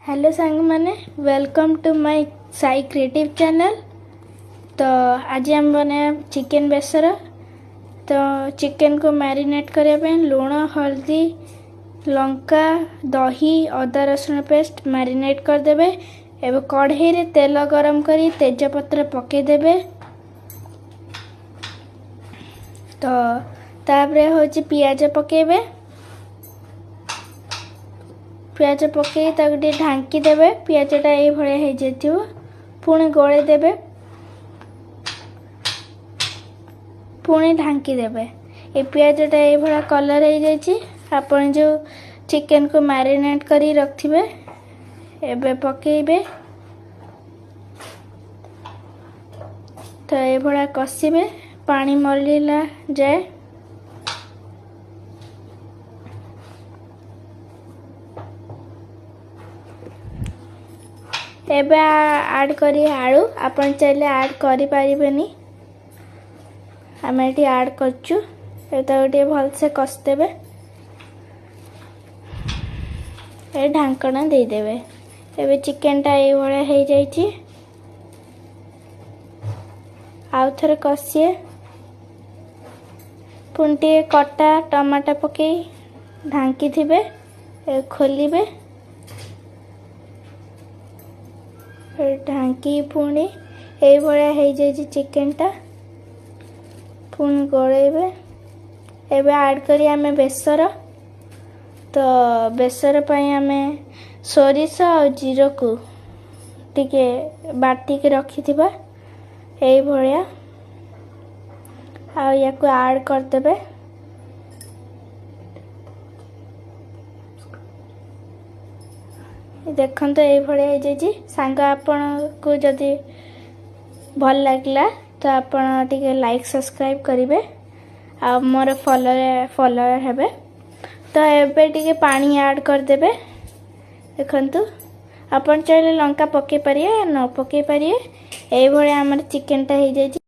Hello सांग माने welcome to my Sai creative channel. तो आज हम बने चिकन बेसर। तो चिकन को मैरिनेट करने लुण हल्दी लंका दही अदा रसुण पेस्ट मैरिनेट करदे। एवं कढ़ई रे तेल गरम करी तेजपत्र पकेदेवे। तो तापरे होची पियाज पकेबे। पियाज पकई ताकि ढांकी देवे। पियाजटा ये भाया हो जाइए पुणी गोले देवे पुणी ढांकी देवे। ये पियाजटा ये भाया कलर हो जाइए। आपण जो चिकन को मैरिनेट करी रखिबे एबे पकेबे। तो ये भाया कषिबे पानी मरला जाए। एबे ऐड करी आलू आपण चाहिले ऐड करि परिबेनी। हम एटी ऐड करछु एटा गोटे भल से कस देबे। ए ढांकना दे देबे। एबे चिकन टा ए भले हे जाईची। आउ थरे कसिए पुंटी कटा टमाटर पके ढांकी थिबे खोलिबे। ढांकी पुणी ये भाया हो जाए चिकन टा पुणी गोलेबे। एबे ऐड करी आमे बेसर। तो बेसर पई आमे सोरिष और जीरो को टिके बाटी के रखी थिबा ये भाया आ या को ऐड कर देबे। देखो तो ये भाया हो जाए सांग। आपण को जदि भल लगला तो आपण टिके लाइक सब्सक्राइब करेंगे आ मोर फॉलोअर हेबे। तो एबे टिके पानी ऐड कर देबे। देखंतु आपण चाहे लंका पके पारिए न पके पारिए। ये भाया हमर चिकन टा हो जाए।